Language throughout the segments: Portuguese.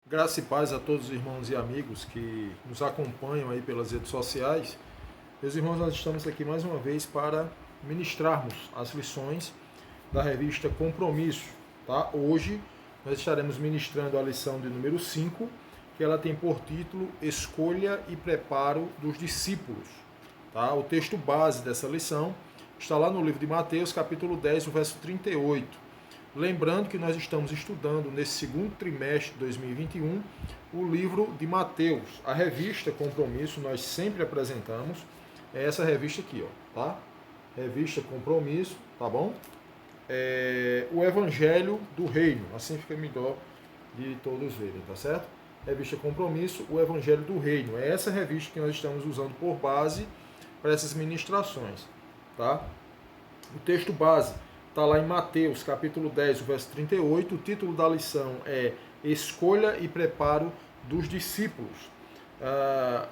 Graça e paz a todos os irmãos e amigos que nos acompanham aí pelas redes sociais. Meus irmãos, nós estamos aqui mais uma vez para ministrarmos as lições da revista Compromisso. Tá? Hoje nós estaremos ministrando a lição de número 5, que ela tem por título Escolha e Preparo dos Discípulos. Tá? O texto base dessa lição está lá no livro de Mateus, capítulo 10, o verso 38. Lembrando que nós estamos estudando nesse segundo trimestre de 2021 o livro de Mateus. A revista Compromisso nós sempre apresentamos, é essa revista aqui, ó, tá? Revista Compromisso, tá bom? O Evangelho do Reino, assim fica melhor de todos verem, tá certo? Revista Compromisso, o Evangelho do Reino. É essa revista que nós estamos usando por base para essas ministrações, tá? O texto base está lá em Mateus, capítulo 10, o verso 38. O título da lição é Escolha e Preparo dos Discípulos.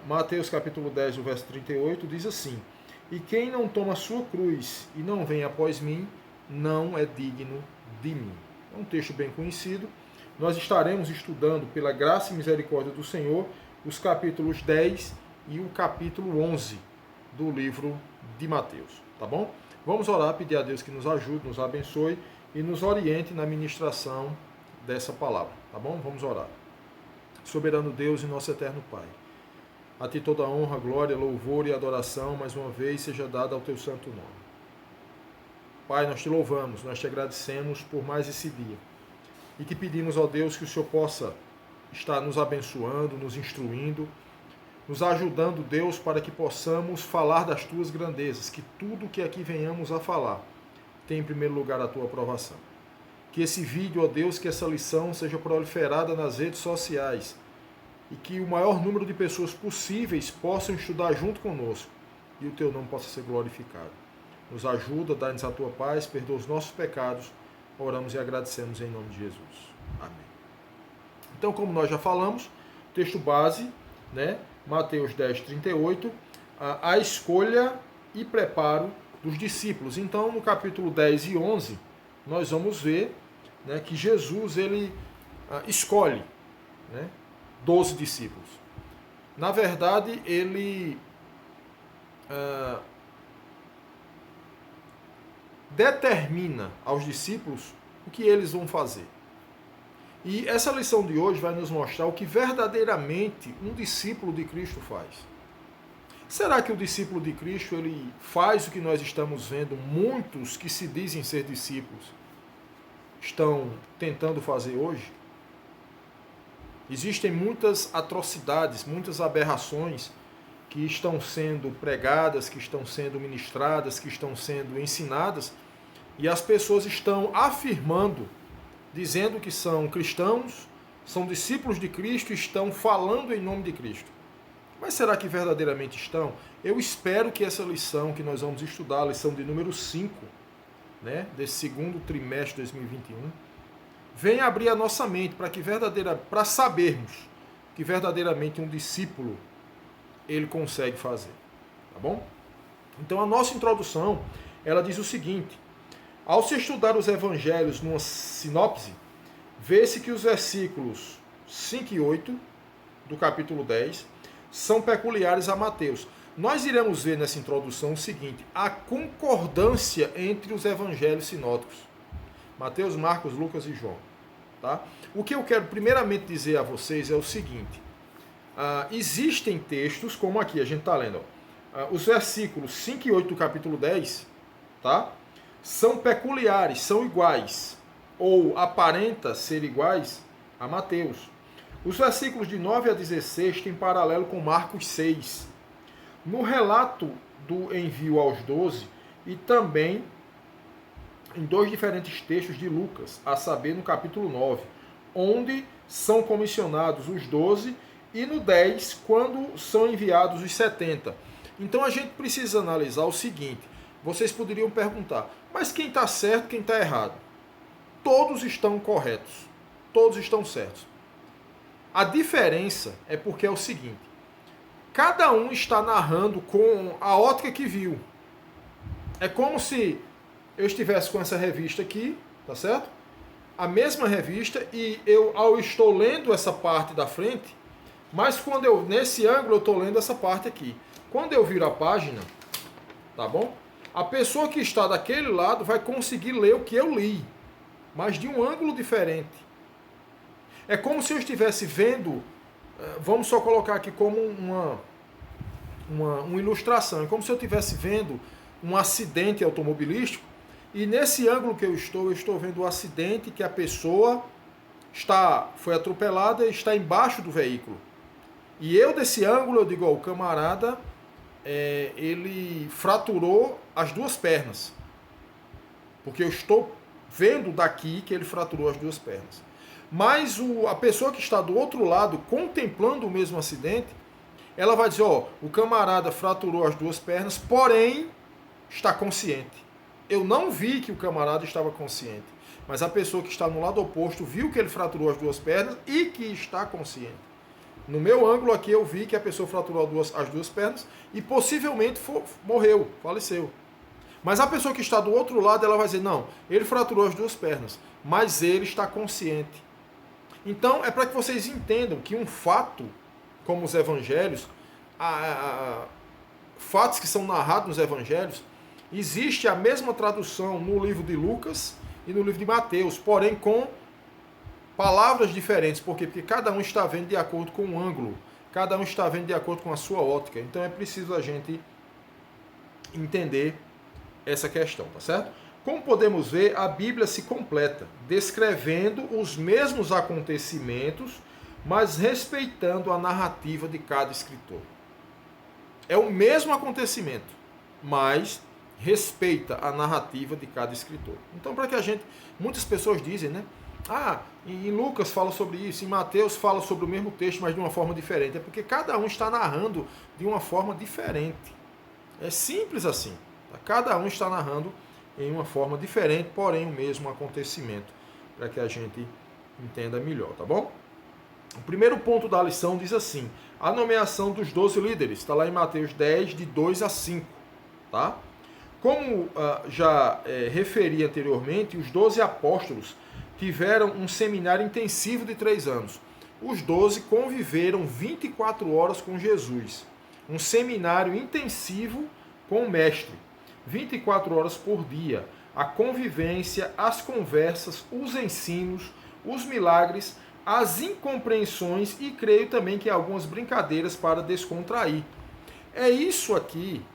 Mateus, capítulo 10, o verso 38, diz assim: E quem não toma sua cruz e não vem após mim, não é digno de mim. É um texto bem conhecido. Nós estaremos estudando, pela graça e misericórdia do Senhor, os capítulos 10 e o capítulo 11 do livro de Mateus, tá bom? Vamos orar, pedir a Deus que nos ajude, nos abençoe e nos oriente na ministração dessa palavra, tá bom? Vamos orar. Soberano Deus e nosso eterno Pai, a Ti toda a honra, glória, louvor e adoração, mais uma vez, seja dada ao Teu santo nome. Pai, nós Te louvamos, nós Te agradecemos por mais esse dia e que pedimos, ó Deus, que o Senhor possa estar nos abençoando, nos instruindo, nos ajudando, Deus, para que possamos falar das Tuas grandezas, que tudo que aqui venhamos a falar tem em primeiro lugar a Tua aprovação. Que esse vídeo, ó Deus, que essa lição seja proliferada nas redes sociais e que o maior número de pessoas possíveis possam estudar junto conosco e o Teu nome possa ser glorificado. Nos ajuda, dá-nos a Tua paz, perdoa os nossos pecados, oramos e agradecemos em nome de Jesus. Amém. Então, como nós já falamos, texto base, né? Mateus 10, 38, a escolha e preparo dos discípulos. Então, no capítulo 10 e 11, nós vamos ver, né, que Jesus ele escolhe, né, 12 discípulos. Na verdade, ele determina aos discípulos o que eles vão fazer. E essa lição de hoje vai nos mostrar o que verdadeiramente um discípulo de Cristo faz. Será que o discípulo de Cristo ele faz o que nós estamos vendo muitos que se dizem ser discípulos estão tentando fazer hoje? Existem muitas atrocidades, muitas aberrações que estão sendo pregadas, que estão sendo ministradas, que estão sendo ensinadas, e as pessoas estão afirmando, dizendo que são cristãos, são discípulos de Cristo e estão falando em nome de Cristo. Mas será que verdadeiramente estão? Eu espero que essa lição que nós vamos estudar, a lição de número 5, né, desse segundo trimestre de 2021, venha abrir a nossa mente para sabermos que verdadeiramente um discípulo ele consegue fazer. Tá bom? Então a nossa introdução, ela diz o seguinte: ao se estudar os evangelhos numa sinopse, vê-se que os versículos 5 e 8 do capítulo 10 são peculiares a Mateus. Nós iremos ver nessa introdução o seguinte: a concordância entre os evangelhos sinóticos. Mateus, Marcos, Lucas e João. Tá? O que eu quero primeiramente dizer a vocês é o seguinte: existem textos, como aqui a gente está lendo, os versículos 5 e 8 do capítulo 10, tá? São peculiares, são iguais, ou aparenta ser iguais a Mateus. Os versículos de 9 a 16 têm paralelo com Marcos 6. No relato do envio aos 12 e também em dois diferentes textos de Lucas, a saber no capítulo 9, onde são comissionados os 12 e no 10, quando são enviados os 70. Então a gente precisa analisar o seguinte: vocês poderiam perguntar, mas quem está certo, quem está errado? Todos estão corretos, todos estão certos. A diferença é porque é o seguinte: cada um está narrando com a ótica que viu. É como se eu estivesse com essa revista aqui, tá certo? a mesma revista e eu estou lendo essa parte da frente, mas quando nesse ângulo eu estou lendo essa parte aqui. Quando eu viro a página, tá bom? A pessoa que está daquele lado vai conseguir ler o que eu li, mas de um ângulo diferente. É como se eu estivesse vendo, vamos só colocar aqui como uma ilustração, é como se eu estivesse vendo um acidente automobilístico, e nesse ângulo que eu estou vendo o acidente que a pessoa foi atropelada e está embaixo do veículo. E eu desse ângulo, eu digo, ó, o camarada, ele fraturou as duas pernas. Porque eu estou vendo daqui que ele fraturou as duas pernas. Mas a pessoa que está do outro lado, contemplando o mesmo acidente, ela vai dizer, ó, o camarada fraturou as duas pernas, porém está consciente. Eu não vi que o camarada estava consciente, mas a pessoa que está no lado oposto viu que ele fraturou as duas pernas e que está consciente. No meu ângulo aqui eu vi que a pessoa fraturou as duas pernas e possivelmente morreu, faleceu. Mas a pessoa que está do outro lado, ela vai dizer, não, ele fraturou as duas pernas, mas ele está consciente. Então é para que vocês entendam que um fato, como os evangelhos, fatos que são narrados nos evangelhos, existe a mesma tradução no livro de Lucas e no livro de Mateus, porém com palavras diferentes. Por quê? Porque cada um está vendo de acordo com o ângulo, cada um está vendo de acordo com a sua ótica. Então é preciso a gente entender essa questão, tá certo? Como podemos ver, a Bíblia se completa, descrevendo os mesmos acontecimentos, mas respeitando a narrativa de cada escritor. É o mesmo acontecimento, mas respeita a narrativa de cada escritor. Então, para que a gente... Muitas pessoas dizem, né? Em Lucas fala sobre isso, em Mateus fala sobre o mesmo texto, mas de uma forma diferente. É porque cada um está narrando de uma forma diferente. É simples assim. Cada um está narrando em uma forma diferente, porém o mesmo acontecimento, para que a gente entenda melhor, tá bom? O primeiro ponto da lição diz assim, a nomeação dos 12 líderes, está lá em Mateus 10, de 2 a 5, tá? Como já referi anteriormente, os 12 apóstolos tiveram um seminário intensivo de 3 anos. Os 12 conviveram 24 horas com Jesus. Um seminário intensivo com o mestre. 24 horas por dia. A convivência, as conversas, os ensinos, os milagres, as incompreensões e creio também que algumas brincadeiras para descontrair. É isso aqui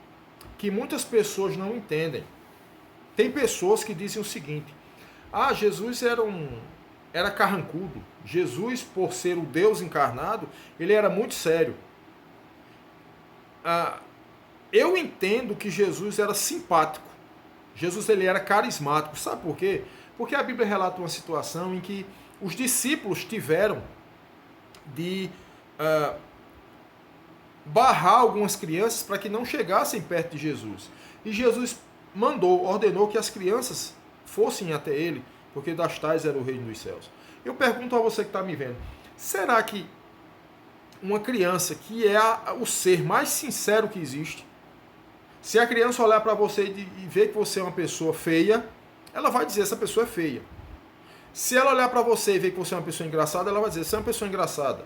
que muitas pessoas não entendem. Tem pessoas que dizem o seguinte, Jesus era carrancudo. Jesus, por ser o Deus encarnado, ele era muito sério. Eu entendo que Jesus era simpático. Jesus ele era carismático. Sabe por quê? Porque a Bíblia relata uma situação em que os discípulos tiveram de barrar algumas crianças para que não chegassem perto de Jesus. E Jesus ordenou que as crianças fossem até ele, porque das tais era o reino dos céus. Eu pergunto a você que está me vendo, será que uma criança que é o ser mais sincero que existe, se a criança olhar para você e ver que você é uma pessoa feia, ela vai dizer, essa pessoa é feia. Se ela olhar para você e ver que você é uma pessoa engraçada, ela vai dizer, você é uma pessoa engraçada.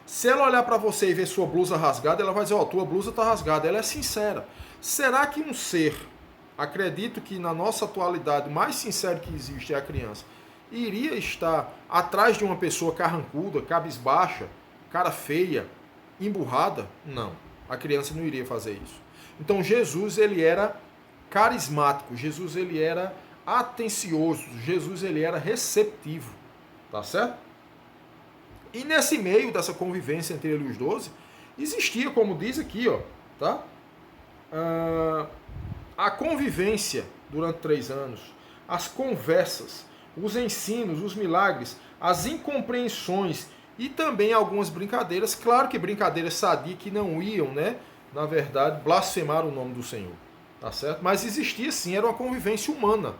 Se ela olhar para você e ver sua blusa rasgada, ela vai dizer, tua blusa está rasgada. Ela é sincera. Será que um ser, acredito que na nossa atualidade o mais sincero que existe é a criança, iria estar atrás de uma pessoa carrancuda, cabisbaixa, cara feia, emburrada? Não. A criança não iria fazer isso. Então Jesus ele era carismático, Jesus ele era atencioso, Jesus ele era receptivo, tá certo? E nesse meio dessa convivência entre ele e os 12, existia, como diz aqui, tá? A convivência durante 3 anos, as conversas, os ensinos, os milagres, as incompreensões e também algumas brincadeiras, claro que brincadeiras sadias que não iam, né, na verdade, blasfemar o nome do Senhor, tá certo? Mas existia sim, era uma convivência humana.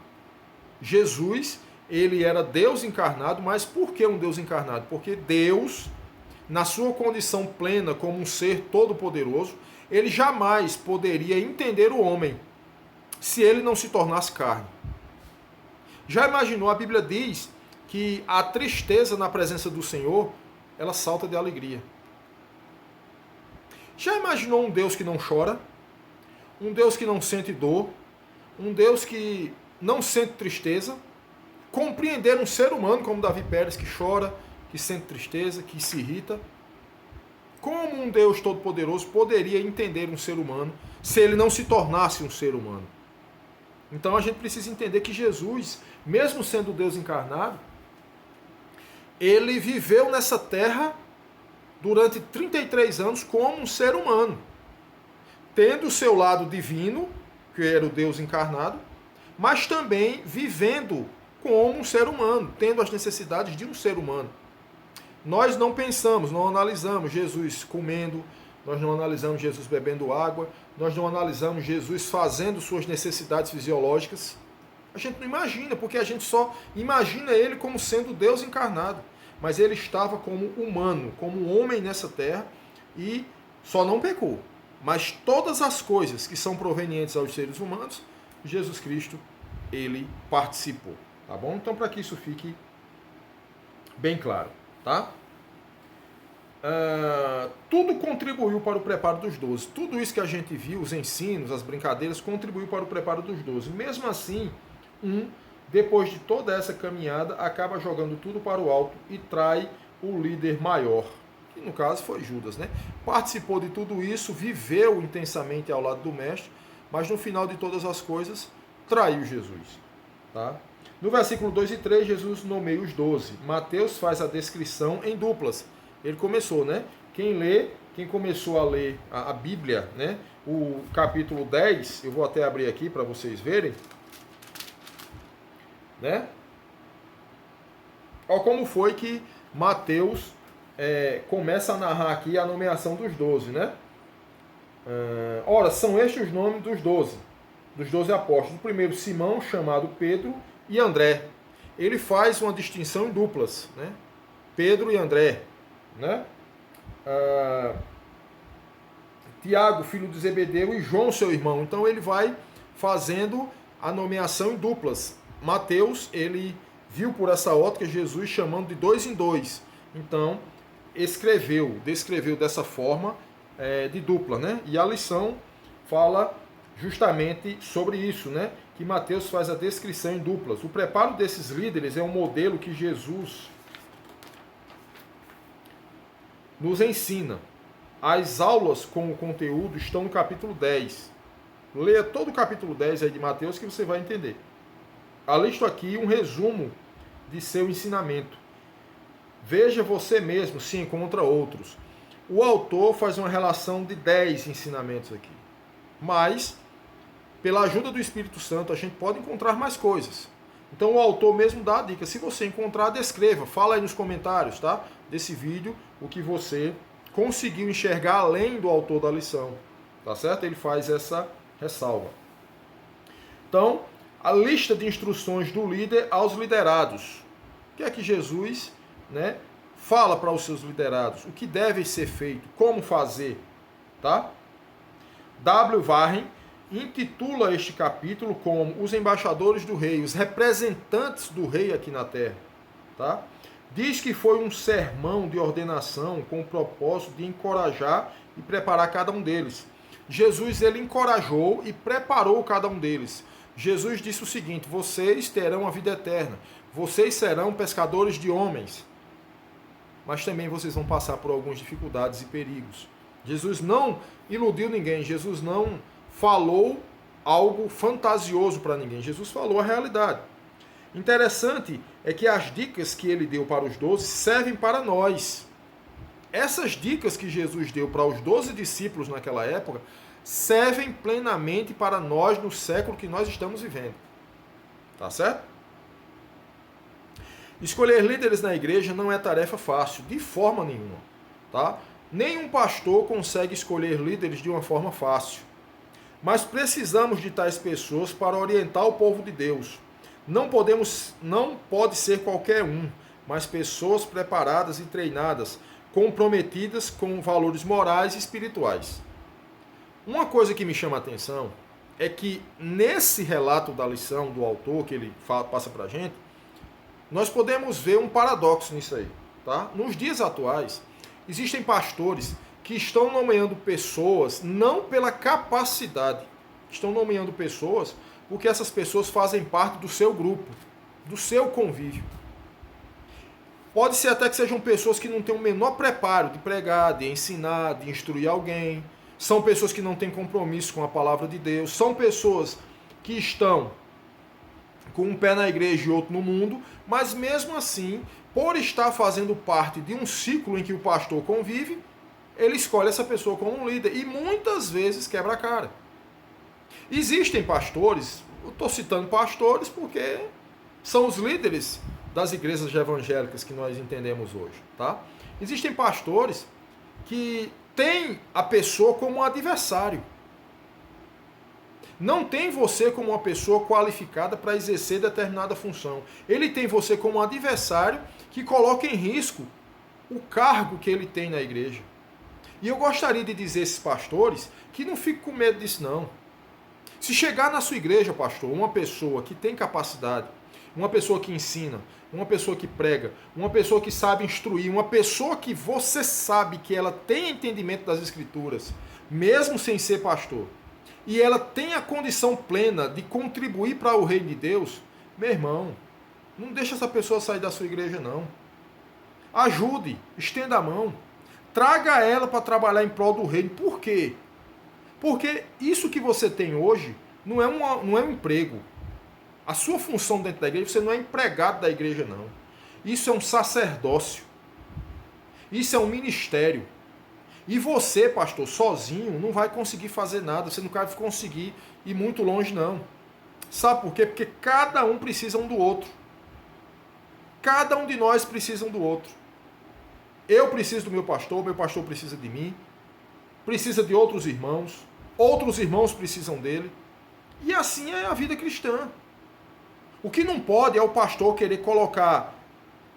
Jesus, ele era Deus encarnado, mas por que um Deus encarnado? Porque Deus, na sua condição plena como um ser todo-poderoso, ele jamais poderia entender o homem se ele não se tornasse carne. Já imaginou? A Bíblia diz que a tristeza na presença do Senhor, ela salta de alegria. Já imaginou um Deus que não chora? Um Deus que não sente dor? Um Deus que não sente tristeza? Compreender um ser humano como Davi Pérez, que chora, que sente tristeza, que se irrita? Como um Deus todo-poderoso poderia entender um ser humano se ele não se tornasse um ser humano? Então a gente precisa entender que Jesus, mesmo sendo Deus encarnado, ele viveu nessa terra durante 33 anos como um ser humano, tendo o seu lado divino, que era o Deus encarnado, mas também vivendo como um ser humano, tendo as necessidades de um ser humano. Nós não pensamos, não analisamos Jesus comendo, nós não analisamos Jesus bebendo água, nós não analisamos Jesus fazendo suas necessidades fisiológicas. A gente não imagina, porque a gente só imagina ele como sendo Deus encarnado. Mas ele estava como humano, como homem nessa terra e só não pecou. Mas todas as coisas que são provenientes aos seres humanos, Jesus Cristo, ele participou. Tá bom? Então, para que isso fique bem claro, tá? Tudo contribuiu para o preparo dos 12. Tudo isso que a gente viu, os ensinos, as brincadeiras, contribuiu para o preparo dos 12. Mesmo assim, depois de toda essa caminhada, acaba jogando tudo para o alto e trai o líder maior, que no caso foi Judas, né? Participou de tudo isso, viveu intensamente ao lado do mestre, mas no final de todas as coisas, traiu Jesus, tá? No versículo 2 e 3, Jesus nomeia os 12. Mateus faz a descrição em duplas. Ele começou, né? Quem começou a ler a Bíblia, né? O capítulo 10, eu vou até abrir aqui para vocês verem, né? Olha como foi que Mateus começa a narrar aqui a nomeação dos 12, né? Ora, são estes os nomes dos 12 apóstolos. O primeiro, Simão, chamado Pedro, e André. Ele faz uma distinção em duplas, né? Pedro e André, né? Tiago, filho de Zebedeu, e João, seu irmão. Então ele vai fazendo a nomeação em duplas. Mateus, ele viu por essa ótica Jesus chamando de 2 em 2. Então, descreveu dessa forma de dupla, né? E a lição fala justamente sobre isso, né? Que Mateus faz a descrição em duplas. O preparo desses líderes é um modelo que Jesus nos ensina. As aulas com o conteúdo estão no capítulo 10. Leia todo o capítulo 10 aí de Mateus que você vai entender. Alisto aqui um resumo de seu ensinamento. Veja você mesmo se encontra outros. O autor faz uma relação de 10 ensinamentos aqui. Mas, pela ajuda do Espírito Santo, a gente pode encontrar mais coisas. Então o autor mesmo dá a dica. Se você encontrar, descreva. Fala aí nos comentários, tá? Desse vídeo, o que você conseguiu enxergar além do autor da lição. Tá certo? Ele faz essa ressalva. Então, a lista de instruções do líder aos liderados. O que é que Jesus, né, fala para os seus liderados? O que deve ser feito? Como fazer? Tá? W. Warren intitula este capítulo como Os Embaixadores do Rei, os representantes do rei aqui na terra. Tá? Diz que foi um sermão de ordenação com o propósito de encorajar e preparar cada um deles. Jesus, ele encorajou e preparou cada um deles. Jesus disse o seguinte: vocês terão a vida eterna, vocês serão pescadores de homens, mas também vocês vão passar por algumas dificuldades e perigos. Jesus não iludiu ninguém, Jesus não falou algo fantasioso para ninguém, Jesus falou a realidade. Interessante é que as dicas que ele deu para os 12 servem para nós. Essas dicas que Jesus deu para os 12 discípulos naquela época servem plenamente para nós no século que nós estamos vivendo. Tá certo? Escolher líderes na igreja não é tarefa fácil, de forma nenhuma. Tá? Nenhum pastor consegue escolher líderes de uma forma fácil. Mas precisamos de tais pessoas para orientar o povo de Deus. Não pode ser qualquer um, mas pessoas preparadas e treinadas, comprometidas com valores morais e espirituais. Uma coisa que me chama a atenção é que nesse relato da lição do autor que ele passa para a gente, nós podemos ver um paradoxo nisso aí. Tá? Nos dias atuais, existem pastores que estão nomeando pessoas não pela capacidade, estão nomeando pessoas porque essas pessoas fazem parte do seu grupo, do seu convívio. Pode ser até que sejam pessoas que não têm o menor preparo de pregar, de ensinar, de instruir alguém. São pessoas que não têm compromisso com a palavra de Deus. São pessoas que estão com um pé na igreja e outro no mundo, mas mesmo assim, por estar fazendo parte de um ciclo em que o pastor convive, ele escolhe essa pessoa como um líder e muitas vezes quebra a cara. Existem pastores, eu estou citando pastores porque são os líderes das igrejas evangélicas que nós entendemos hoje, tá? Existem pastores que têm a pessoa como um adversário. Não tem você como uma pessoa qualificada para exercer determinada função. Ele tem você como um adversário que coloca em risco o cargo que ele tem na igreja. E eu gostaria de dizer a esses pastores que não fiquem com medo disso não. Se chegar na sua igreja, pastor, uma pessoa que tem capacidade, uma pessoa que ensina, uma pessoa que prega, uma pessoa que sabe instruir, uma pessoa que você sabe que ela tem entendimento das escrituras, mesmo sem ser pastor, e ela tem a condição plena de contribuir para o reino de Deus, meu irmão, não deixa essa pessoa sair da sua igreja não. Ajude, estenda a mão, traga ela para trabalhar em prol do reino. Por quê? Porque isso que você tem hoje não é um emprego. A sua função dentro da igreja, você não é empregado da igreja, não. Isso é um sacerdócio. Isso é um ministério. E você, pastor, sozinho, não vai conseguir fazer nada. Você não vai conseguir ir muito longe, não. Sabe por quê? Porque cada um precisa um do outro. Cada um de nós precisa um do outro. Eu preciso do meu pastor precisa de mim, precisa de outros irmãos precisam dele. E assim é a vida cristã. O que não pode é o pastor querer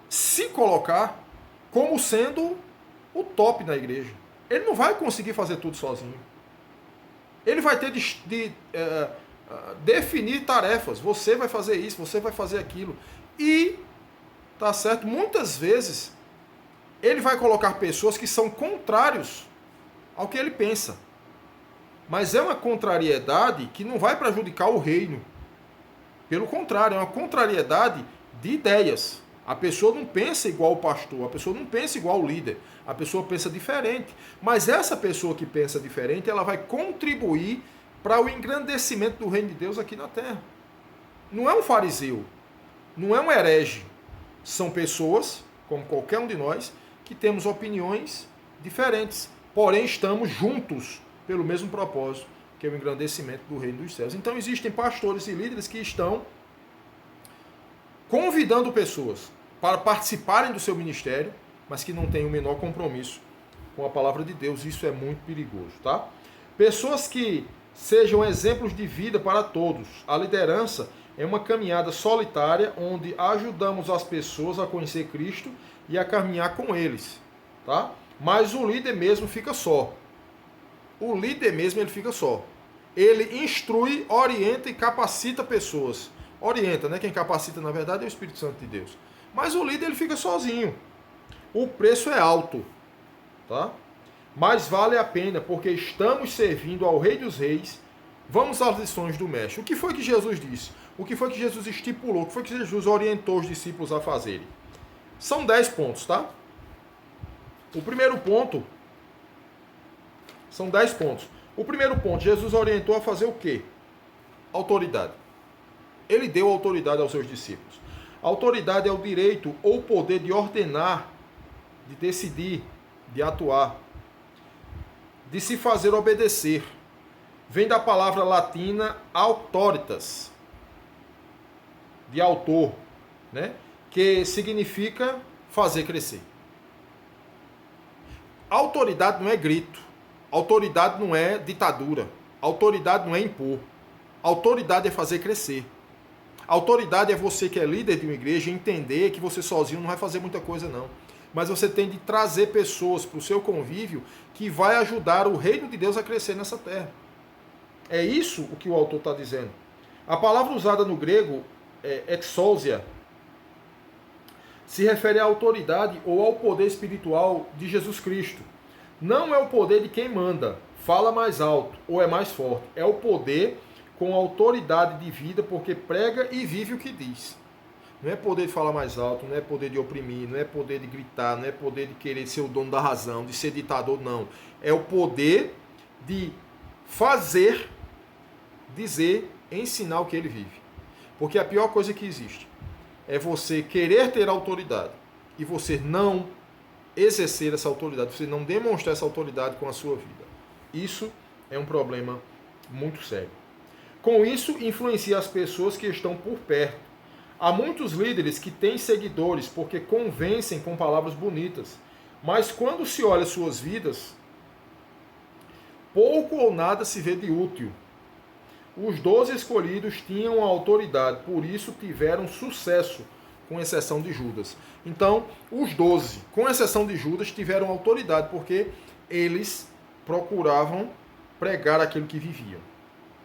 se colocar como sendo o top na igreja. Ele não vai conseguir fazer tudo sozinho. Ele vai ter de definir tarefas. Você vai fazer isso, você vai fazer aquilo. E, tá certo, muitas vezes ele vai colocar pessoas que são contrários ao que ele pensa. Mas é uma contrariedade que não vai prejudicar o reino. Pelo contrário, é uma contrariedade de ideias. A pessoa não pensa igual o pastor, a pessoa não pensa igual o líder, a pessoa pensa diferente. Mas essa pessoa que pensa diferente, ela vai contribuir para o engrandecimento do reino de Deus aqui na terra. Não é um fariseu, não é um herege. São pessoas, como qualquer um de nós, que temos opiniões diferentes, porém estamos juntos pelo mesmo propósito, que é o engrandecimento do reino dos céus. Então existem pastores e líderes que estão convidando pessoas para participarem do seu ministério, mas que não têm o menor compromisso com a palavra de Deus. Isso é muito perigoso, tá? Pessoas que sejam exemplos de vida para todos. A liderança é uma caminhada solitária onde ajudamos as pessoas a conhecer Cristo e a caminhar com eles, tá? Mas o líder mesmo fica só. O líder mesmo ele fica só. Ele instrui, orienta e capacita pessoas. Orienta, né? Quem capacita na verdade é o Espírito Santo de Deus. Mas o líder ele fica sozinho. O preço é alto, tá? Mas vale a pena porque estamos servindo ao Rei dos Reis. Vamos às lições do mestre. O que foi que Jesus disse? O que foi que Jesus estipulou? O que foi que Jesus orientou os discípulos a fazerem? São 10 pontos, tá? O primeiro ponto são 10 pontos. O primeiro ponto, Jesus orientou a fazer o quê? Autoridade. Ele deu autoridade aos seus discípulos. A autoridade é o direito ou o poder de ordenar, de decidir, de atuar, de se fazer obedecer. Vem da palavra latina auctoritas, de autor, né? Que significa fazer crescer. Autoridade não é grito. Autoridade não é ditadura. Autoridade não é impor. Autoridade é fazer crescer. Autoridade é você que é líder de uma igreja entender que você sozinho não vai fazer muita coisa não. Mas você tem de trazer pessoas para o seu convívio que vai ajudar o reino de Deus a crescer nessa terra. É isso o que o autor está dizendo. A palavra usada no grego é exousia. se refere à autoridade ou ao poder espiritual de Jesus Cristo. Não é o poder de quem manda, fala mais alto ou é mais forte. É o poder com autoridade de vida, porque prega e vive o que diz. Não é poder de falar mais alto, não é poder de oprimir, não é poder de gritar, não é poder de querer ser o dono da razão, de ser ditador, não. É o poder de fazer, dizer, ensinar o que ele vive. Porque a pior coisa que existe é você querer ter autoridade e você não exercer essa autoridade, você não demonstrar essa autoridade com a sua vida. Isso é um problema muito sério. Com isso, influencia as pessoas que estão por perto. Há muitos líderes que têm seguidores porque convencem com palavras bonitas, mas quando se olha suas vidas, pouco ou nada se vê de útil. Os 12 escolhidos tinham a autoridade, por isso tiveram sucesso, com exceção de Judas. Então, os 12, com exceção de Judas, tiveram autoridade, porque eles procuravam pregar aquilo que viviam.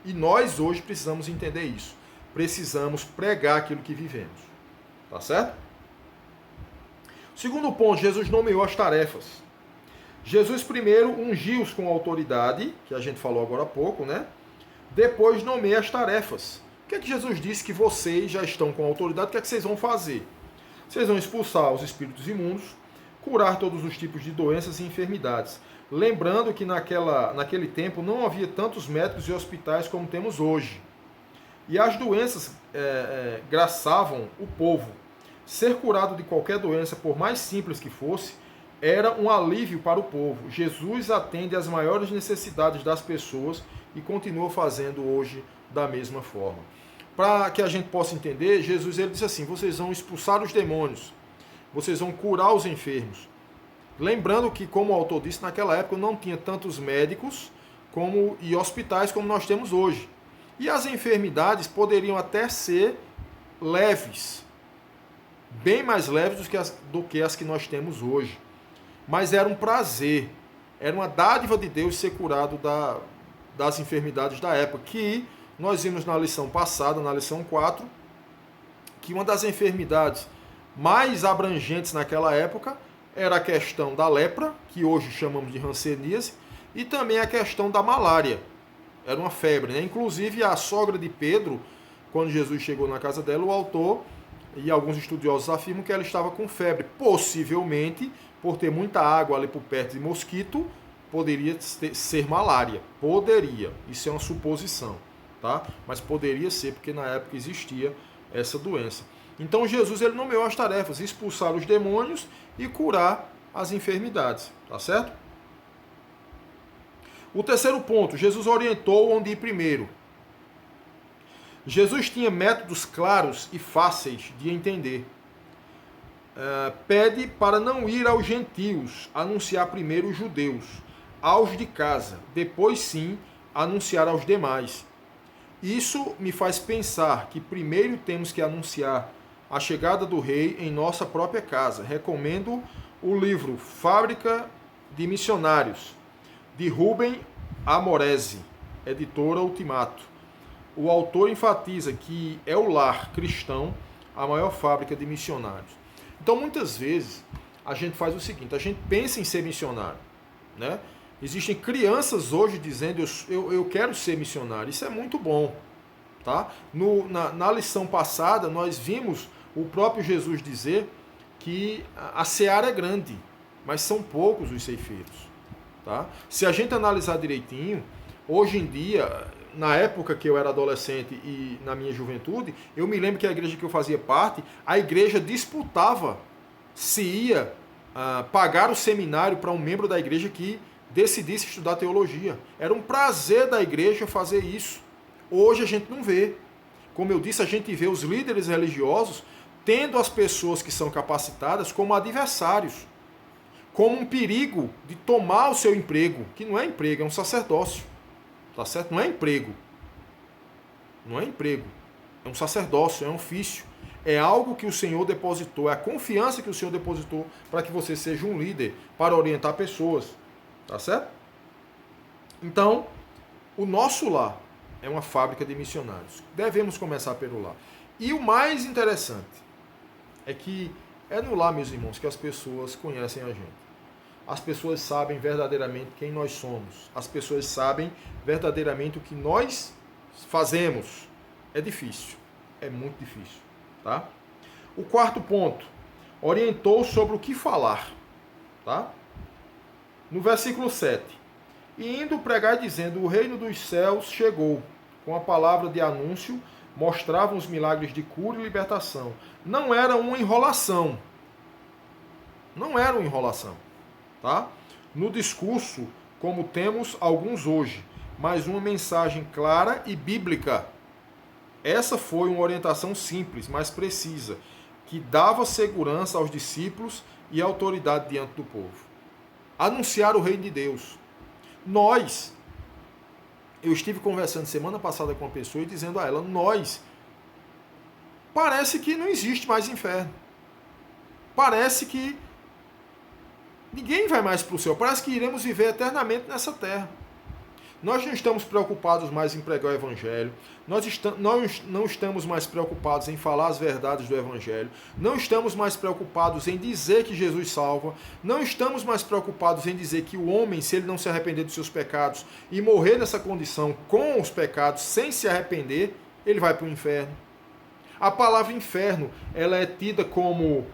E nós hoje precisamos entender isso. Precisamos pregar aquilo que vivemos. Tá certo? Segundo ponto, Jesus nomeou as tarefas. Jesus primeiro ungiu-os com autoridade, que a gente falou agora há pouco, né? Depois nomeia as tarefas. O que é que Jesus disse que vocês já estão com autoridade? O que é que vocês vão fazer? Vocês vão expulsar os espíritos imundos, curar todos os tipos de doenças e enfermidades. Lembrando que naquele tempo não havia tantos médicos e hospitais como temos hoje. E as doenças graçavam o povo. Ser curado de qualquer doença, por mais simples que fosse, era um alívio para o povo. Jesus atende às maiores necessidades das pessoas e continua fazendo hoje da mesma forma. Para que a gente possa entender, Jesus ele disse assim: vocês vão expulsar os demônios, vocês vão curar os enfermos. Lembrando que, como o autor disse, naquela época não tinha tantos médicos e hospitais como nós temos hoje. E as enfermidades poderiam até ser leves, bem mais leves do que as que nós temos hoje. Mas era um prazer, era uma dádiva de Deus ser curado das enfermidades da época, que nós vimos na lição passada, na lição 4, que uma das enfermidades mais abrangentes naquela época era a questão da lepra, que hoje chamamos de hanseníase, e também a questão da malária. Era uma febre, né? Inclusive a sogra de Pedro, quando Jesus chegou na casa dela, o autor e alguns estudiosos afirmam que ela estava com febre, possivelmente por ter muita água ali por perto de mosquito, poderia ser malária. Poderia, isso é uma suposição, tá? Mas poderia ser, porque na época existia essa doença. Então Jesus ele nomeou as tarefas: expulsar os demônios e curar as enfermidades, tá certo? O terceiro ponto, Jesus orientou onde ir primeiro. Jesus tinha métodos claros e fáceis de entender. Pede para não ir aos gentios, anunciar primeiro os judeus, aos de casa, depois sim anunciar aos demais. Isso me faz pensar que primeiro temos que anunciar a chegada do rei em nossa própria casa. Recomendo o livro Fábrica de Missionários, de Rubem Amorese, editora Ultimato. O autor enfatiza que é o lar cristão a maior fábrica de missionários. Então, muitas vezes, a gente faz o seguinte: a gente pensa em ser missionário, né? Existem crianças hoje dizendo, eu quero ser missionário. Isso é muito bom, tá? Na lição passada, nós vimos o próprio Jesus dizer que a seara é grande, mas são poucos os ceifeiros, tá? Se a gente analisar direitinho, hoje em dia, na época que eu era adolescente e na minha juventude, eu me lembro que a igreja que eu fazia parte, a igreja disputava se ia pagar o seminário para um membro da igreja que decidisse estudar teologia. Era um prazer da igreja fazer isso. Hoje a gente não vê. Como eu disse, a gente vê os líderes religiosos tendo as pessoas que são capacitadas como adversários, como um perigo de tomar o seu emprego, que não é emprego, é um sacerdócio. Tá certo? Não é emprego. Não é emprego. É um sacerdócio, é um ofício. É algo que o Senhor depositou, é a confiança que o Senhor depositou para que você seja um líder, para orientar pessoas. Tá certo? Então, o nosso lar é uma fábrica de missionários. Devemos começar pelo lar. E o mais interessante é que É no lar, meus irmãos, que as pessoas conhecem a gente. As pessoas sabem verdadeiramente quem nós somos. As pessoas sabem verdadeiramente o que nós fazemos. É difícil. É muito difícil. Tá? O quarto ponto. Orientou sobre o que falar. Tá? No versículo 7. E indo pregar dizendo, o reino dos céus chegou. Com a palavra de anúncio, mostravam os milagres de cura e libertação. Não era uma enrolação. Não era uma enrolação. Tá? No discurso, como temos alguns hoje, mas uma mensagem clara e bíblica. Essa foi uma orientação simples, mas precisa, que dava segurança aos discípulos e autoridade diante do povo. Anunciar o reino de Deus. Eu estive conversando semana passada com uma pessoa e dizendo a ela, parece que não existe mais inferno. Parece que ninguém vai mais para o céu. Parece que iremos viver eternamente nessa terra. Nós não estamos preocupados mais em pregar o Evangelho. Nós não estamos mais preocupados em falar as verdades do Evangelho. Não estamos mais preocupados em dizer que Jesus salva. Não estamos mais preocupados em dizer que o homem, se ele não se arrepender dos seus pecados e morrer nessa condição com os pecados, sem se arrepender, ele vai para o inferno. A palavra inferno, ela é tida como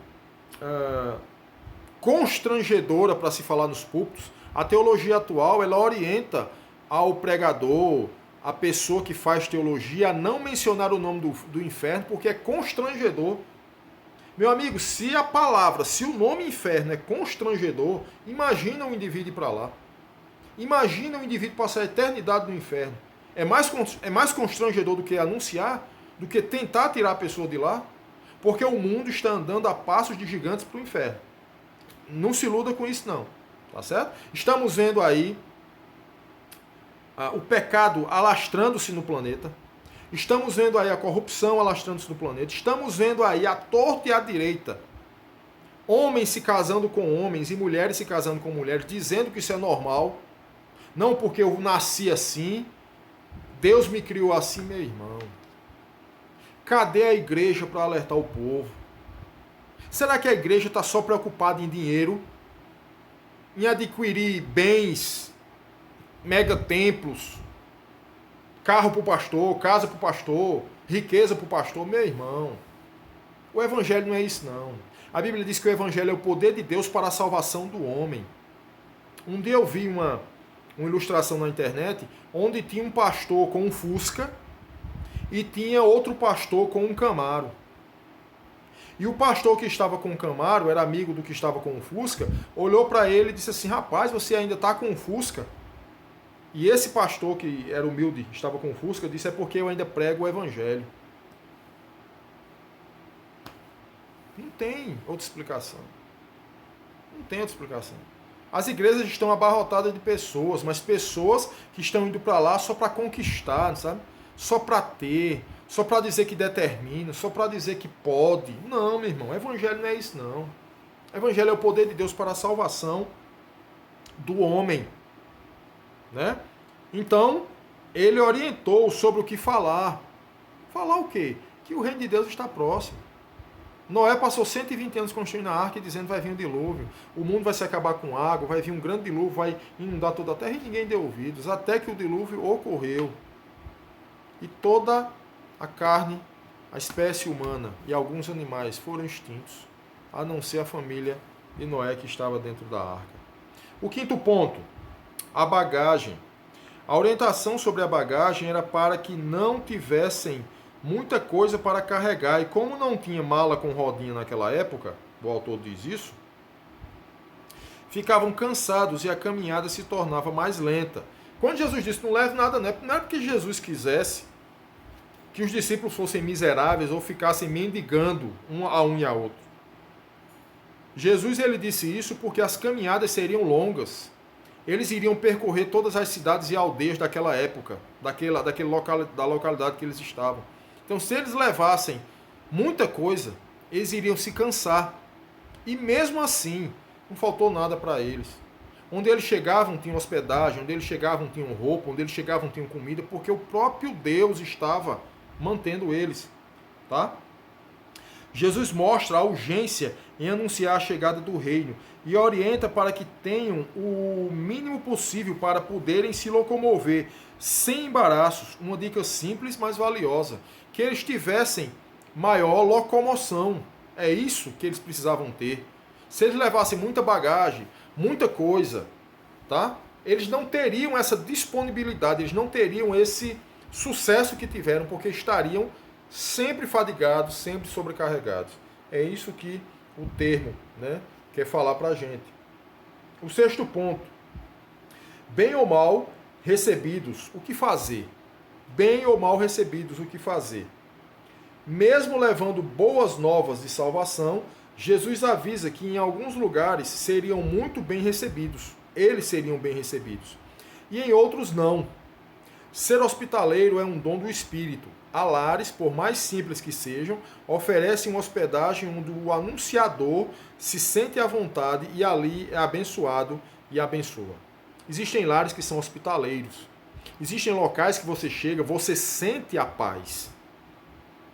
constrangedora para se falar nos púlpitos. A teologia atual, ela orienta ao pregador, a pessoa que faz teologia, a não mencionar o nome do inferno, porque é constrangedor. Meu amigo, se o nome inferno é constrangedor, imagina um indivíduo ir para lá. Imagina um indivíduo passar a eternidade no inferno. É mais constrangedor do que anunciar, do que tentar tirar a pessoa de lá, porque o mundo está andando a passos de gigantes para o inferno. Não se iluda com isso não, tá certo? Estamos vendo aí o pecado alastrando-se no planeta. Estamos vendo aí a corrupção alastrando-se no planeta. Estamos vendo aí a torta e a direita. Homens se casando com homens e mulheres se casando com mulheres, dizendo que isso é normal. Não porque eu nasci assim, Deus me criou assim, meu irmão. Cadê a igreja para alertar o povo? Será que a igreja está só preocupada em dinheiro? Em adquirir bens, mega templos, carro para o pastor, casa para o pastor, riqueza para o pastor? Meu irmão, o evangelho não é isso não. A Bíblia diz que o evangelho é o poder de Deus para a salvação do homem. Um dia eu vi uma ilustração na internet onde tinha um pastor com um Fusca e tinha outro pastor com um Camaro. E o pastor que estava com o Camaro, era amigo do que estava com o Fusca, olhou para ele e disse assim, rapaz, você ainda está com o Fusca? E esse pastor, que era humilde, estava com o Fusca, disse, é porque eu ainda prego o evangelho. Não tem outra explicação. Não tem outra explicação. As igrejas estão abarrotadas de pessoas, mas pessoas que estão indo para lá só para conquistar, sabe? Só para ter, só para dizer que determina, só para dizer que pode. Não, meu irmão, o evangelho não é isso não. O evangelho é o poder de Deus para a salvação do homem. Né? Então, ele orientou sobre o que falar. Falar o quê? Que o reino de Deus está próximo. Noé passou 120 anos construindo a arca e dizendo vai vir um dilúvio, o mundo vai se acabar com água, vai vir um grande dilúvio, vai inundar toda a terra, e ninguém deu ouvidos, até que o dilúvio ocorreu. E toda a carne, a espécie humana e alguns animais foram extintos, a não ser a família de Noé que estava dentro da arca. O quinto ponto, a bagagem. A orientação sobre a bagagem era para que não tivessem muita coisa para carregar. E como não tinha mala com rodinha naquela época, o autor diz isso, ficavam cansados e a caminhada se tornava mais lenta. Quando Jesus disse, não leve nada, não é porque Jesus quisesse que os discípulos fossem miseráveis ou ficassem mendigando um e a outro. Jesus ele disse isso porque as caminhadas seriam longas. Eles iriam percorrer todas as cidades e aldeias daquela época, da localidade que eles estavam. Então, se eles levassem muita coisa, eles iriam se cansar. E mesmo assim, não faltou nada para eles. Onde eles chegavam, tinham hospedagem, onde eles chegavam, tinham roupa, onde eles chegavam, tinham comida, porque o próprio Deus estava mantendo eles. Tá? Jesus mostra a urgência em anunciar a chegada do reino e orienta para que tenham o mínimo possível para poderem se locomover sem embaraços. Uma dica simples, mas valiosa. Que eles tivessem maior locomoção. É isso que eles precisavam ter. Se eles levassem muita bagagem, muita coisa, tá? Eles não teriam essa disponibilidade, eles não teriam esse sucesso que tiveram, porque estariam sempre fadigados, sempre sobrecarregados. É isso que o termo, né, quer falar para a gente. O sexto ponto. Bem ou mal recebidos, o que fazer? Bem ou mal recebidos, o que fazer? Mesmo levando boas novas de salvação, Jesus avisa que em alguns lugares seriam muito bem recebidos. Eles seriam bem recebidos. E em outros não. Ser hospitaleiro é um dom do Espírito. Há lares, por mais simples que sejam, oferecem uma hospedagem onde o anunciador se sente à vontade e ali é abençoado e abençoa. Existem lares que são hospitaleiros. Existem locais que você chega, você sente a paz.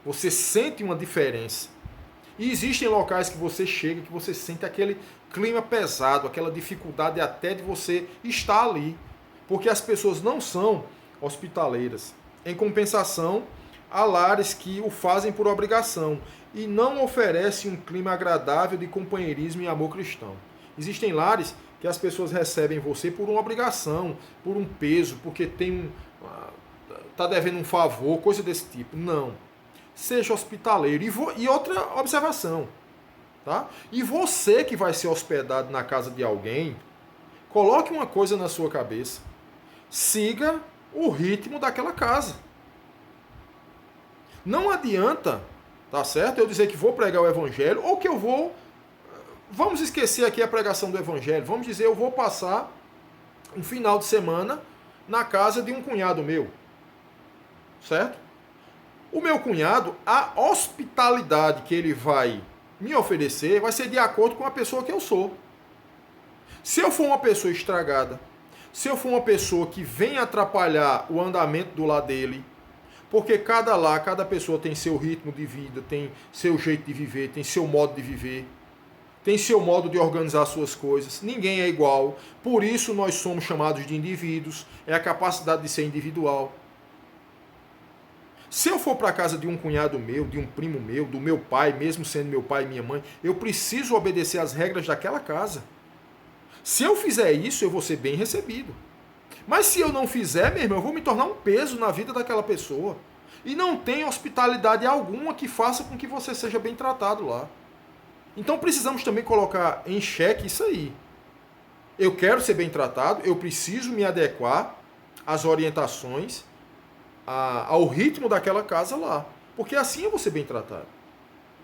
Você sente uma diferença. E existem locais que você chega, que você sente aquele clima pesado, aquela dificuldade até de você estar ali. Porque as pessoas não são hospitaleiras. Em compensação, há lares que o fazem por obrigação e não oferecem um clima agradável de companheirismo e amor cristão. Existem lares que as pessoas recebem você por uma obrigação, por um peso, porque tá devendo um favor, coisa desse tipo. Não. Seja hospitaleiro. E outra observação, tá? E você que vai ser hospedado na casa de alguém, coloque uma coisa na sua cabeça. Siga o ritmo daquela casa. Não adianta, tá certo? Eu dizer que vou pregar o evangelho ou que eu vou... Vamos esquecer aqui a pregação do evangelho. Vamos dizer, eu vou passar um final de semana na casa de um cunhado meu. Certo? O meu cunhado, a hospitalidade que ele vai me oferecer vai ser de acordo com a pessoa que eu sou. Se eu for uma pessoa estragada, se eu for uma pessoa que vem atrapalhar o andamento do lar dele, porque cada pessoa tem seu ritmo de vida, tem seu jeito de viver, tem seu modo de viver, tem seu modo de organizar suas coisas. Ninguém é igual. Por isso nós somos chamados de indivíduos. É a capacidade de ser individual. Se eu for para a casa de um cunhado meu, de um primo meu, do meu pai, mesmo sendo meu pai e minha mãe, eu preciso obedecer às regras daquela casa. Se eu fizer isso, eu vou ser bem recebido. Mas se eu não fizer, meu irmão, eu vou me tornar um peso na vida daquela pessoa. E não tem hospitalidade alguma que faça com que você seja bem tratado lá. Então precisamos também colocar em xeque isso aí. Eu quero ser bem tratado, eu preciso me adequar às orientações, ao ritmo daquela casa lá. Porque assim eu vou ser bem tratado.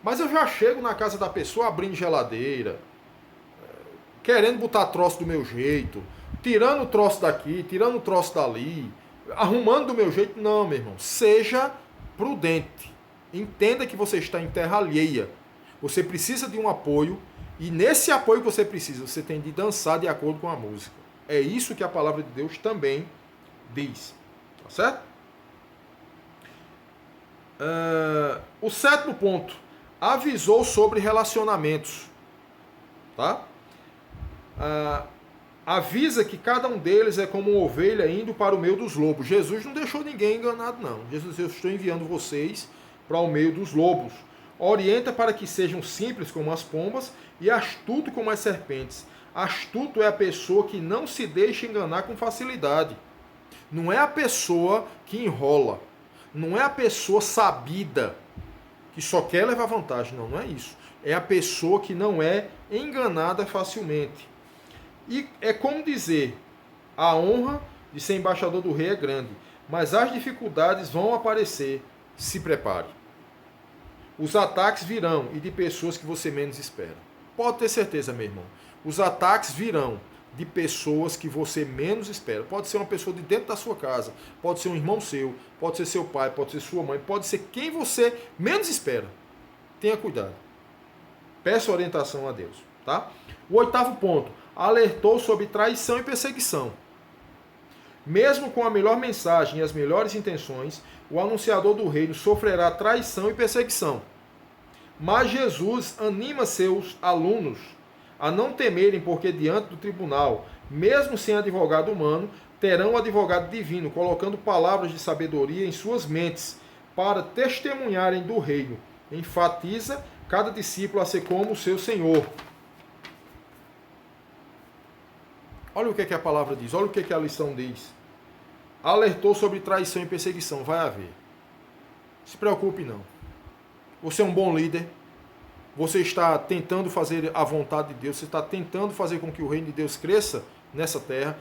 Mas eu já chego na casa da pessoa abrindo geladeira, querendo botar troço do meu jeito, tirando o troço daqui, tirando o troço dali, arrumando do meu jeito. Não, meu irmão. Seja prudente. Entenda que você está em terra alheia. Você precisa de um apoio, e nesse apoio que você precisa, você tem de dançar de acordo com a música. É isso que a palavra de Deus também diz. Tá certo? O sétimo ponto. Avisou sobre relacionamentos. Tá? Avisa que cada um deles é como uma ovelha indo para o meio dos lobos. Jesus não deixou ninguém enganado, não. Jesus, eu estou enviando vocês para o meio dos lobos. Orienta para que sejam simples como as pombas e astuto como as serpentes. Astuto é a pessoa que não se deixa enganar com facilidade. Não é a pessoa que enrola. Não é a pessoa sabida, que só quer levar vantagem. Não, não é isso. É a pessoa que não é enganada facilmente. E é como dizer, a honra de ser embaixador do rei é grande, mas as dificuldades vão aparecer. Se prepare. Os ataques virão e de pessoas que você menos espera. Pode ter certeza, meu irmão. Os ataques virão de pessoas que você menos espera. Pode ser uma pessoa de dentro da sua casa, pode ser um irmão seu, pode ser seu pai, pode ser sua mãe, pode ser quem você menos espera. Tenha cuidado. Peça orientação a Deus, tá? O oitavo ponto. Alertou sobre traição e perseguição. Mesmo com a melhor mensagem e as melhores intenções, o anunciador do reino sofrerá traição e perseguição. Mas Jesus anima seus alunos a não temerem, porque diante do tribunal, mesmo sem advogado humano, terão o advogado divino, colocando palavras de sabedoria em suas mentes, para testemunharem do reino. Enfatiza cada discípulo a ser como o seu Senhor. Olha o que a palavra diz, olha o que a lição diz. Alertou sobre traição e perseguição, vai haver. Se preocupe não. Você é um bom líder, você está tentando fazer a vontade de Deus, você está tentando fazer com que o reino de Deus cresça nessa terra,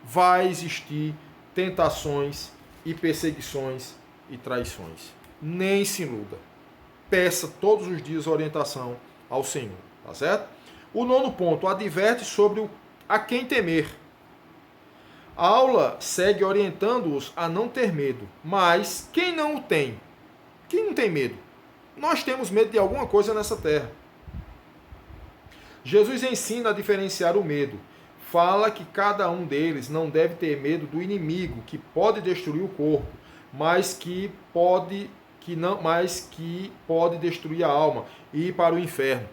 vai existir tentações e perseguições e traições. Nem se iluda. Peça todos os dias orientação ao Senhor, tá certo? O 9º ponto, adverte sobre a quem temer. A aula segue orientando-os a não ter medo, mas quem não o tem? Quem não tem medo? Nós temos medo de alguma coisa nessa terra. Jesus ensina a diferenciar o medo. Fala que cada um deles não deve ter medo do inimigo, que pode destruir o corpo, mas que pode destruir a alma e ir para o inferno.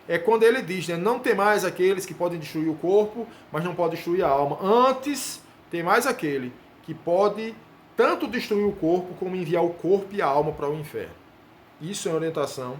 É quando ele diz, né, não tem mais aqueles que podem destruir o corpo, mas não podem destruir a alma. Antes, tem mais aquele que pode tanto destruir o corpo, como enviar o corpo e a alma para o inferno. Isso é a orientação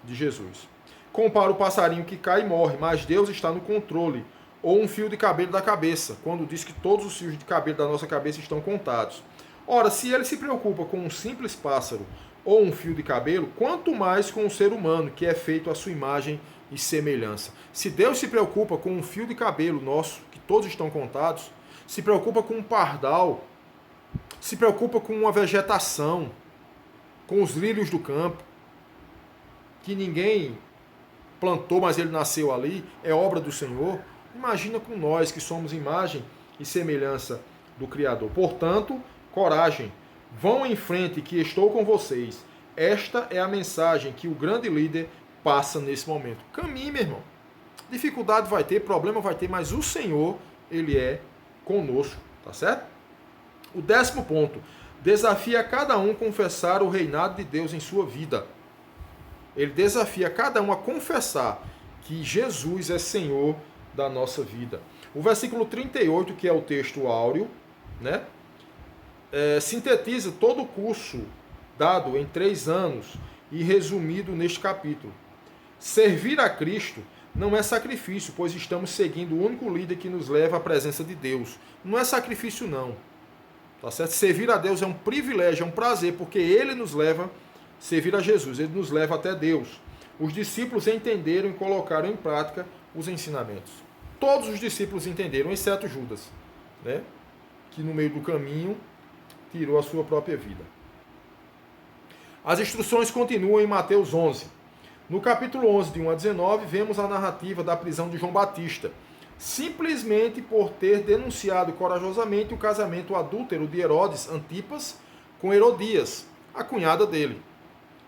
de Jesus. Compara o passarinho que cai e morre, mas Deus está no controle. Ou um fio de cabelo da cabeça, quando diz que todos os fios de cabelo da nossa cabeça estão contados. Ora, se ele se preocupa com um simples pássaro ou um fio de cabelo, quanto mais com o ser humano, que é feito à sua imagem e semelhança. Se Deus se preocupa com um fio de cabelo nosso, que todos estão contados, se preocupa com um pardal, se preocupa com uma vegetação, com os lírios do campo, que ninguém plantou, mas ele nasceu ali, é obra do Senhor. Imagina com nós, que somos imagem e semelhança do Criador. Portanto, coragem, vão em frente que estou com vocês. Esta é a mensagem que o grande líder passa nesse momento. Caminhe, meu irmão. Dificuldade vai ter, problema vai ter, mas o Senhor, ele é conosco, tá certo? O 10º ponto, desafia cada um a confessar o reinado de Deus em sua vida. Ele desafia cada um a confessar que Jesus é Senhor da nossa vida. O versículo 38, que é o texto áureo, né, sintetiza todo o curso dado em 3 anos e resumido neste capítulo. Servir a Cristo não é sacrifício, pois estamos seguindo o único líder que nos leva à presença de Deus. Não é sacrifício, não. Tá certo? Servir a Deus é um privilégio, é um prazer, porque Ele nos leva, servir a Jesus, Ele nos leva até Deus. Os discípulos entenderam e colocaram em prática os ensinamentos. Todos os discípulos entenderam, exceto Judas, né? Que no meio do caminho tirou a sua própria vida. As instruções continuam em Mateus 11. No capítulo 11, de 1 a 19, vemos a narrativa da prisão de João Batista, simplesmente por ter denunciado corajosamente o casamento adúltero de Herodes Antipas com Herodias, a cunhada dele.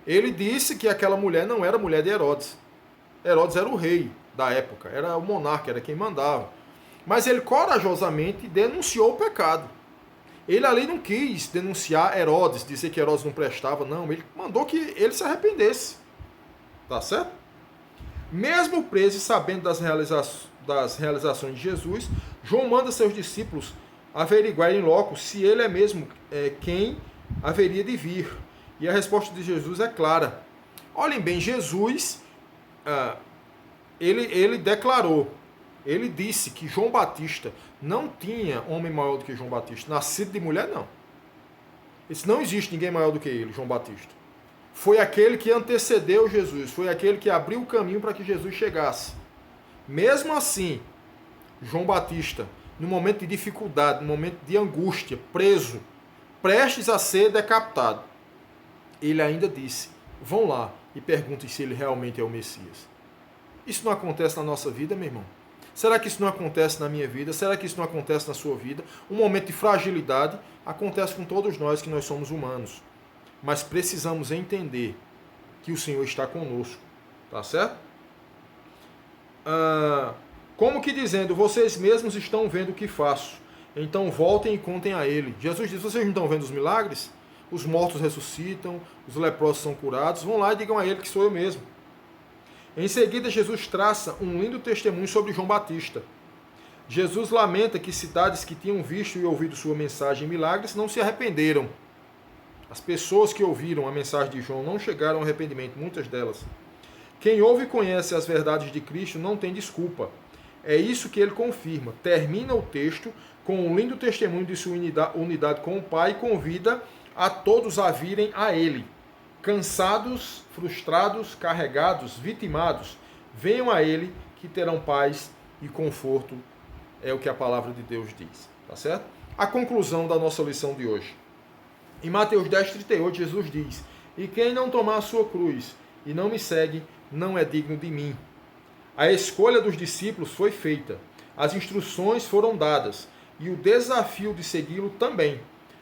Ele disse que aquela mulher não era mulher de Herodes. Herodes era o rei da época, era o monarca, era quem mandava. Mas ele corajosamente denunciou o pecado. Ele ali não quis denunciar Herodes, dizer que Herodes não prestava, não. Ele mandou que ele se arrependesse. Tá certo? Mesmo preso e sabendo das realizações de Jesus, João manda seus discípulos averiguarem logo se ele é mesmo quem haveria de vir. E a resposta de Jesus é clara. Olhem bem, Jesus, ele declarou, ele disse que João Batista não tinha homem maior do que João Batista. Nascido de mulher, não. Isso não existe ninguém maior do que ele, João Batista. Foi aquele que antecedeu Jesus, foi aquele que abriu o caminho para que Jesus chegasse. Mesmo assim, João Batista, no momento de dificuldade, no momento de angústia, preso, prestes a ser decapitado, ele ainda disse, vão lá e perguntem se ele realmente é o Messias. Isso não acontece na nossa vida, meu irmão? Será que isso não acontece na minha vida? Será que isso não acontece na sua vida? Um momento de fragilidade acontece com todos nós, que nós somos humanos. Mas precisamos entender que o Senhor está conosco. Tá certo? Como que dizendo, vocês mesmos estão vendo o que faço. Então voltem e contem a Ele. Jesus diz, vocês não estão vendo os milagres? os mortos ressuscitam, os leprosos são curados. Vão lá e digam a ele que sou eu mesmo. Em seguida, Jesus traça um lindo testemunho sobre João Batista. Jesus lamenta que cidades que tinham visto e ouvido sua mensagem e milagres não se arrependeram. As pessoas que ouviram a mensagem de João não chegaram ao arrependimento, muitas delas. Quem ouve e conhece as verdades de Cristo não tem desculpa. É isso que ele confirma. Termina o texto com um lindo testemunho de sua unidade com o Pai e convida a todos a virem a ele. Cansados, frustrados, carregados, vitimados, venham a ele que terão paz e conforto, é o que a palavra de Deus diz. Tá certo? A conclusão da nossa lição de hoje. Em Mateus 10:38, Jesus diz: e quem não tomar a sua cruz e não me segue, não é digno de mim. A escolha dos discípulos foi feita, as instruções foram dadas e o desafio de segui-lo também.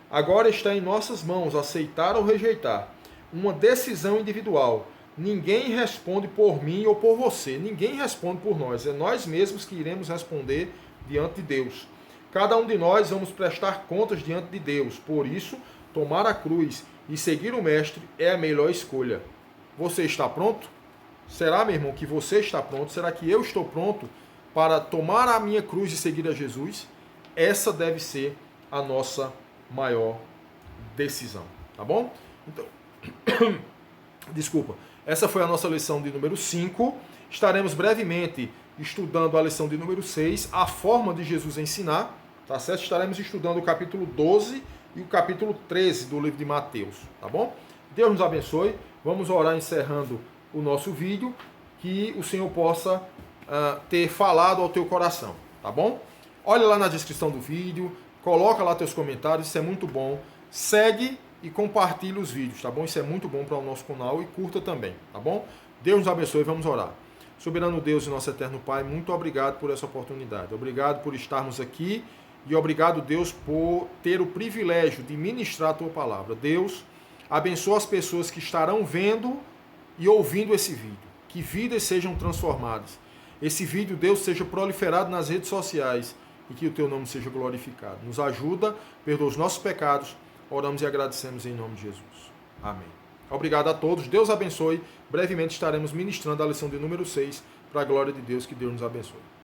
Agora está em nossas mãos aceitar ou rejeitar. Uma decisão individual. Ninguém responde por mim ou por você. Ninguém responde por nós. É nós mesmos que iremos responder diante de Deus. Cada um de nós vamos prestar contas diante de Deus. Por isso, tomar a cruz e seguir o Mestre é a melhor escolha. Você está pronto? Será, meu irmão, que você está pronto? Será que eu estou pronto para tomar a minha cruz e seguir a Jesus? Essa deve ser a nossa maior decisão. Tá bom? Então, desculpa. Essa foi a nossa lição de número 5. Estaremos brevemente estudando a lição de número 6, a forma de Jesus ensinar. Tá certo? Estaremos estudando o capítulo 12 e o capítulo 13 do livro de Mateus. Tá bom? Deus nos abençoe. Vamos orar encerrando o nosso vídeo, que o Senhor possa ter falado ao teu coração. Tá bom? Olha lá na descrição do vídeo, coloca lá teus comentários, isso é muito bom. Segue e compartilhe os vídeos, tá bom? Isso é muito bom para o nosso canal e curta também, tá bom? Deus nos abençoe, vamos orar. Soberano Deus e nosso eterno Pai, muito obrigado por essa oportunidade. Obrigado por estarmos aqui e obrigado, Deus, por ter o privilégio de ministrar a tua palavra. Deus, abençoa as pessoas que estarão vendo e ouvindo esse vídeo. Que vidas sejam transformadas. Esse vídeo, Deus, seja proliferado nas redes sociais e que o teu nome seja glorificado. Nos ajuda, perdoa os nossos pecados. Oramos e agradecemos em nome de Jesus. Amém. Obrigado a todos. Deus abençoe. Brevemente estaremos ministrando a lição de número 6 para a glória de Deus. Que Deus nos abençoe.